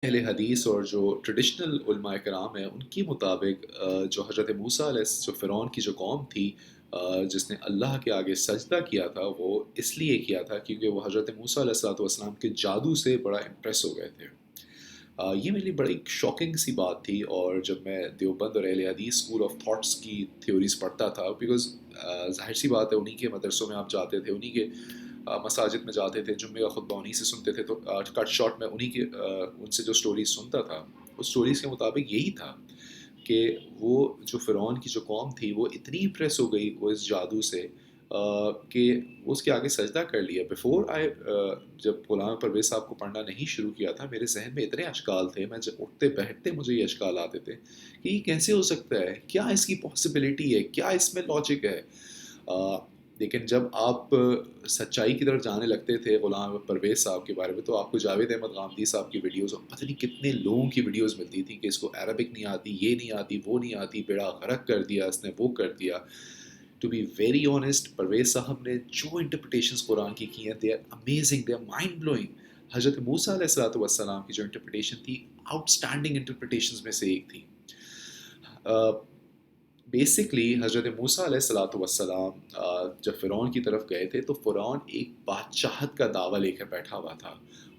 اہل حدیث اور جو ٹریڈیشنل علماء کرام ہیں ان کی مطابق جو حضرت موسیٰ علیہ جو فرعون کی جو قوم تھی جس نے اللہ کے آگے سجدہ کیا تھا وہ اس لیے کیا تھا کیونکہ وہ حضرت موسیٰ علیہ الصلوۃ والسلام کے جادو سے بڑا امپریس ہو گئے تھے۔ یہ میرے لیے بڑی شاکنگ سی بات تھی، اور جب میں دیوبند اور اہل حدیث اسکول آف تھاٹس کی تھیوریز پڑھتا تھا، بیکاز ظاہر سی بات ہے انہی کے مدرسوں میں آپ جاتے تھے، انہی کے مساجد میں جاتے تھے، جمعے کا خطبہ انہی سے سنتے تھے، تو کٹ شارٹ میں انہی کے ان سے جو سٹوریز سنتا تھا اس سٹوریز کے مطابق یہی تھا کہ وہ جو فرعون کی جو قوم تھی وہ اتنی امپریس ہو گئی وہ اس جادو سے کہ وہ اس کے آگے سجدہ کر لیا۔ بیفور آئی جب غلام پرویز صاحب کو پڑھنا نہیں شروع کیا تھا، میرے ذہن میں اتنے اشکال تھے، میں جب اٹھتے بیٹھتے مجھے یہ اشکال آتے تھے کہ یہ کیسے ہو سکتا ہے، کیا اس کی پاسبلٹی ہے، کیا اس میں لاجک ہے۔ لیکن جب آپ سچائی کی طرف جانے لگتے تھے غلام پرویز صاحب کے بارے میں، تو آپ کو جاوید احمد غامدی صاحب کی ویڈیوز اور پتہ نہیں کتنے لوگوں کی ویڈیوز ملتی تھی کہ اس کو عربک نہیں آتی، یہ نہیں آتی، وہ نہیں آتی، بیڑا غرق کر دیا اس نے، وہ کر دیا۔ To be very honest, Parvez صاحب نے جو انٹرپریٹیشنس قرآن کی ہیں they are amazing, they are mind blowing. حضرت موسیٰ علیہ الصلوۃ والسلام کی جو انٹرپریٹیشن تھی آؤٹ اسٹینڈنگ انٹرپریٹیشنز میں سے ایک تھی۔ بیسکلی حضرت موسیٰ علیہ الصلوۃ والسلام جب فرعون کی طرف گئے تھے تو فرعون ایک بادشاہت کا دعویٰ لے کر بیٹھا ہوا تھا۔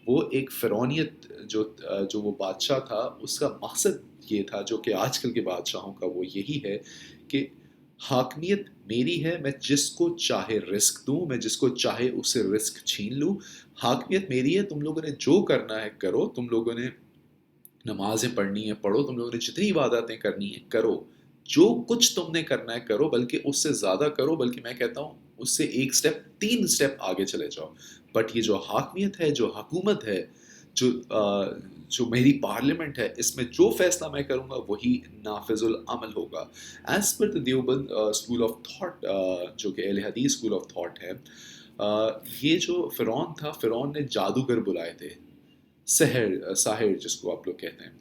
وہ ایک فرعونیت جو وہ بادشاہ تھا اس کا مقصد یہ تھا، جو کہ آج کل کے بادشاہوں کا وہ یہی ہے کہ حاکمیت میری ہے، میں جس کو چاہے رزق دوں، میں جس کو چاہے اسے رزق چھین لوں، حاکمیت میری ہے، تم لوگوں نے جو کرنا ہے کرو، تم لوگوں نے نمازیں پڑھنی ہیں پڑھو، تم لوگوں نے جتنی عبادتیں کرنی ہیں کرو، جو کچھ تم نے کرنا ہے کرو، بلکہ اس سے زیادہ کرو، بلکہ میں کہتا ہوں اس سے ایک سٹیپ، 3 سٹیپ آگے چلے جاؤ۔ بٹ یہ جو حاکمیت ہے، جو حکومت ہے، جو میری پارلیمنٹ ہے، اس میں جو فیصلہ میں کروں گا وہی نافذ العمل ہوگا۔ As per the Deoband school of thought, جو کہ اہل حدیث اسکول آف تھاٹ ہے، یہ جو فرعون تھا، فرعون نے جادوگر بلائے تھے، ساحر جس کو آپ لوگ کہتے ہیں۔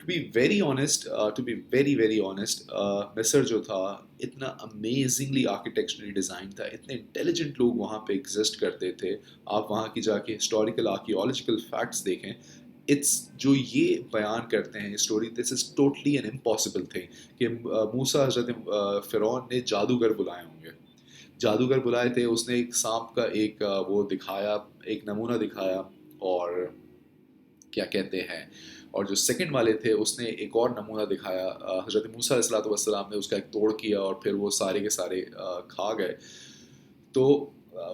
To be very honest, to be very very honest, Misr جو تھا اتنا امیزنگلی آرکیٹیکچرلی ڈیزائن تھا، اتنے انٹیلیجنٹ لوگ وہاں پہ ایگزسٹ کرتے تھے۔ آپ وہاں کی جا کے ہسٹوریکل آرکیولوجیکل فیکٹس دیکھیں، اٹس جو یہ بیان کرتے ہیں story, this is totally an impossible thing کہ موسیٰ حضرت فرعون نے جادوگر بلائے ہوں گے، جادوگر بلائے تھے، اس نے ایک سانپ کا ایک وہ دکھایا، ایک نمونہ دکھایا، اور کیا کہتے ہیں، اور جو سیکنڈ والے تھے اس نے ایک اور نمونہ دکھایا، حضرت موسیٰ علیہ الصلوۃ والسلام نے اس کا ایک توڑ کیا اور پھر وہ سارے کے سارے کھا گئے۔ تو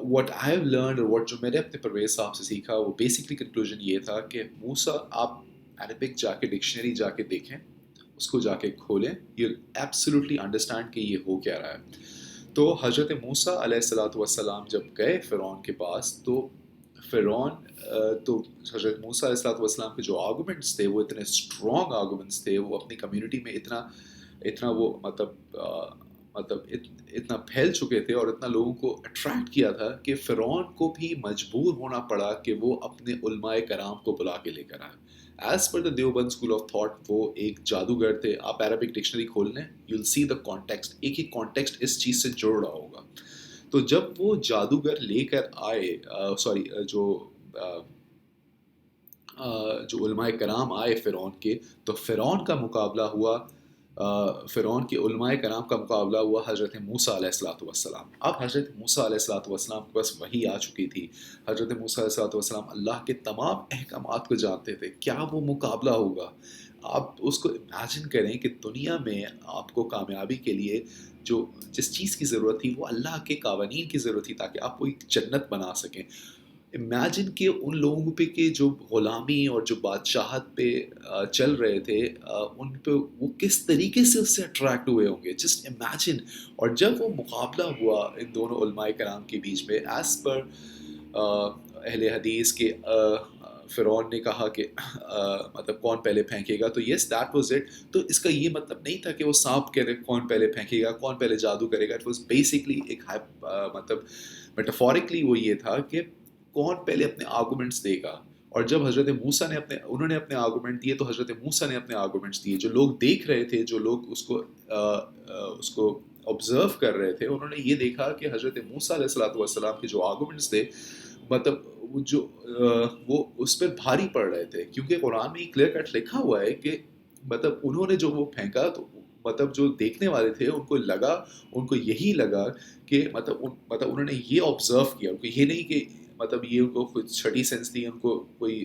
واٹ آئی ہیو لرنڈ، اور واٹ جو میں نے اپنے پرویز صاحب سے سیکھا، وہ بیسکلی کنکلوژن یہ تھا کہ موسیٰ، آپ عربک جا کے ڈکشنری جا کے دیکھیں، اس کو جا کے کھولیں، یو ایبسلیوٹلی انڈرسٹینڈ کہ یہ ہو کیا رہا ہے۔ تو حضرت موسیٰ علیہ الصلوۃ والسلام جب گئے فرعون کے پاس، تو فرعون تو حضرت موسیٰ علیہ الصلوۃ والسلام کے جو آرگومنٹس تھے وہ اتنے اسٹرانگ آرگومنٹس تھے، وہ اپنی کمیونٹی میں اتنا وہ اتنا پھیل چکے تھے اور اتنا لوگوں کو اٹریکٹ کیا تھا کہ فرعون کو بھی مجبور ہونا پڑا کہ وہ اپنے علماء کرام کو بلا کے لے کر آئے۔ As per the Deoband school of thought وہ ایک جادوگر تھے۔ آپ عربک ڈکشنری کھول لیں، you will C the context, ایک ایک کانٹیکسٹ اس چیز سے جڑ رہا ہوگا۔ تو جب وہ جادوگر لے کر آئے، جو علماء کرام آئے فرعون کے، تو فرعون کا مقابلہ ہوا، فرعون کے علماء کرام کا مقابلہ ہوا حضرت موسیٰ علیہ الصلوۃ والسلام۔ اب حضرت موسیٰ علیہ الصلوۃ والسلام کے پاس وحی آ چکی تھی، حضرت موسیٰ علیہ الصلوۃ والسلام اللہ کے تمام احکامات کو جانتے تھے، کیا وہ مقابلہ ہوگا؟ آپ اس کو امیجن کریں کہ دنیا میں آپ کو کامیابی کے لیے جس چیز کی ضرورت تھی وہ اللہ کے قوانین کی ضرورت تھی تاکہ آپ کو ایک جنت بنا سکیں۔ امیجن کہ ان لوگوں پہ کہ جو غلامی اور جو بادشاہت پہ چل رہے تھے، ان پہ وہ کس طریقے سے اس سے اٹریکٹ ہوئے ہوں گے، جسٹ امیجن۔ اور جب وہ مقابلہ ہوا ان دونوں علماء کرام کے بیچ میں، ایز پر اہل حدیث کے فرعون نے کہا کہ مطلب کون پہلے پھینکے گا، تو یس دیٹ واز اٹ۔ تو اس کا یہ مطلب نہیں تھا کہ وہ سانپ کہہ رہے کون پہلے پھینکے گا، کون پہلے جادو کرے گا، اٹ واز بیسکلی ایک مطلب میٹافورکلی وہ یہ تھا کہ کون پہلے اپنے آرگومنٹس دے گا۔ اور جب حضرت موسیٰ نے انہوں نے اپنے آرگومنٹ دیے، تو حضرت موسیٰ نے اپنے آرگومنٹس دیے۔ جو لوگ دیکھ رہے تھے، جو لوگ اس کو آبزرو کر رہے تھے، انہوں نے یہ دیکھا کہ حضرت موسیٰ علیہ الصلوۃ والسلام کے جو آرگومنٹس تھے مطلب وہ جو وہ اس پر بھاری پڑ رہے تھے، کیونکہ قرآن میں کلیئر کٹ لکھا ہوا ہے کہ مطلب انہوں نے جو وہ پھینکا تو مطلب جو دیکھنے والے تھے ان کو یہی لگا کہ مطلب انہوں نے یہ آبزرو کیا، ان کو یہ نہیں کہ مطلب یہ ان کو کچھ چھٹی سینس تھی، ان کو کوئی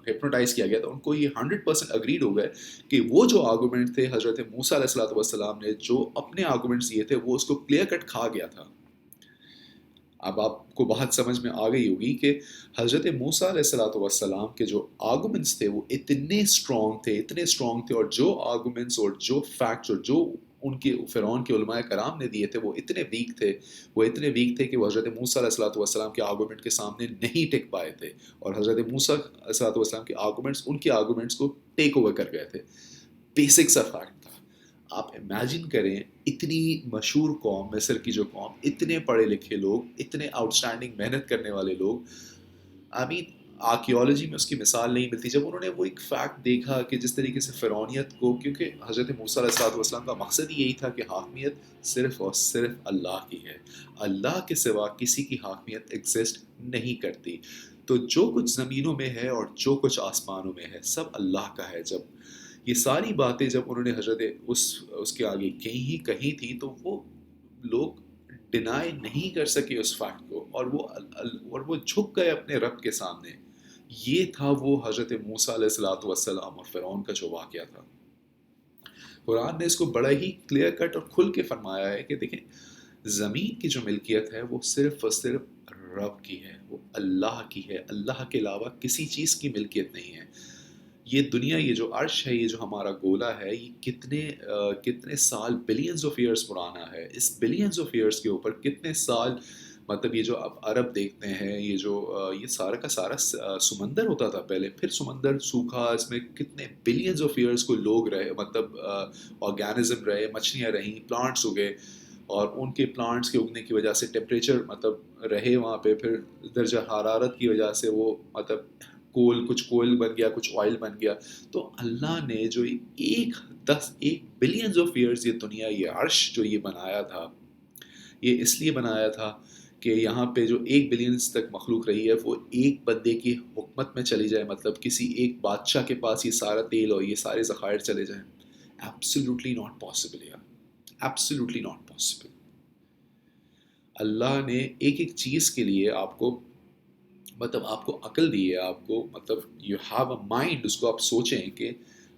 ہپنوٹائز کیا گیا تھا، ان کو یہ 100% اگریڈ ہو گئے کہ وہ جو آرگومنٹ تھے حضرت موسیٰ علیہ الصلوۃ والسلام نے جو اپنے آرگومنٹس دیے تھے وہ اس کو کلیئر کٹ کھا گیا تھا۔ اب آپ کو بات سمجھ میں آ گئی ہوگی کہ حضرت موسیٰ علیہ الصلوۃ والسلام کے جو آرگومنٹس تھے وہ اتنے اسٹرانگ تھے، اور جو آرگومنٹس اور جو فیکٹس اور جو ان کے فرعون کے علماء کرام نے دیے تھے وہ اتنے ویک تھے کہ وہ حضرت موسیٰ علیہ الصلوۃ والسلام کے آرگومنٹ کے سامنے نہیں ٹک پائے تھے، اور حضرت موسیٰ علیہ الصلوۃ والسلام کے آرگومنٹس ان کے آرگومنٹس کو ٹیک اوور کر گئے تھے۔ بیسک سا فیکٹ تھا۔ آپ امیجن کریں اتنی مشہور قوم، مصر کی جو قوم، اتنے پڑھے لکھے لوگ، اتنے آؤٹ اسٹینڈنگ محنت کرنے والے لوگ، آئی مین آرکیولوجی میں اس کی مثال نہیں ملتی، جب انہوں نے وہ ایک فیکٹ دیکھا کہ جس طریقے سے فرعونیت کو، کیونکہ حضرت موسیٰ علیہ الصلوۃ والسلام کا مقصد ہی یہی تھا کہ حاکمیت صرف اور صرف اللہ کی ہے، اللہ کے سوا کسی کی حاکمیت ایگزسٹ نہیں کرتی، تو جو کچھ زمینوں میں ہے اور جو کچھ آسمانوں میں ہے سب اللہ کا ہے۔ جب یہ ساری باتیں جب انہوں نے حضرت اس کے آگے کہیں تھی تو وہ لوگ ڈینائی نہیں کر سکے اس فیکٹ کو، اور وہ جھک گئے اپنے رب کے سامنے۔ یہ تھا وہ حضرت موسیٰ علیہ الصلوۃ والسلام اور فرعون کا جو واقعہ تھا۔ قرآن نے اس کو بڑا ہی کلیئر کٹ اور کھل کے فرمایا ہے کہ دیکھیں زمین کی جو ملکیت ہے وہ صرف اور صرف رب کی ہے، وہ اللہ کی ہے، اللہ کے علاوہ کسی چیز کی ملکیت نہیں ہے۔ یہ دنیا، یہ جو عرش ہے، یہ جو ہمارا گولا ہے، یہ کتنے سال، بلینز آف ایئرس پرانا ہے۔ اس بلینز آف ایئرس کے اوپر کتنے سال، مطلب یہ جو آپ عرب دیکھتے ہیں، یہ سارا کا سارا سمندر ہوتا تھا پہلے، پھر سمندر سوکھا، اس میں کتنے بلینز آف ایئرس کو لوگ رہے، مطلب آرگینزم رہے، مچھلیاں رہیں، پلانٹس اگے، اور ان کے پلانٹس کے اگنے کی وجہ سے ٹیمپریچر مطلب رہے وہاں پہ، پھر درجہ حرارت کی وجہ سے وہ مطلب کچھ کول بن گیا، کچھ آئل بن گیا۔ تو اللہ نے جو ایک بلینز آف ایئرز یہ دنیا، یہ عرش جو یہ بنایا تھا، یہ اس لیے بنایا تھا کہ یہاں پہ جو 1 بلین تک مخلوق رہی ہے وہ ایک بندے کی حکمت میں چلی جائے، مطلب کسی ایک بادشاہ کے پاس یہ سارا تیل اور یہ سارے ذخائر چلے جائیں۔ ایبسلیوٹلی ناٹ پاسبل یار، ایبسلیوٹلی ناٹ پاسبل۔ اللہ نے ایک چیز کے لیے آپ کو عقل دی ہے، آپ کو مطلب یو ہیو اے مائنڈ، اس کو آپ سوچیں کہ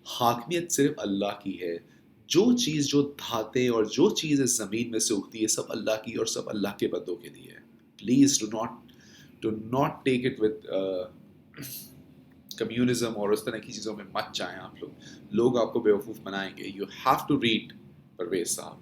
حاکمیت صرف اللہ کی ہے۔ جو چیز، جو دھاتیں اور جو چیز اس زمین میں سے اگتی ہے سب اللہ کی اور سب اللہ کے بندوں کے لیے ہے۔ Please do not take it with communism اور اس طرح کی چیزوں میں مت جائیں۔ آپ لوگ آپ کو بیوقوف بنائیں گے۔ You have to read Parvez صاحب۔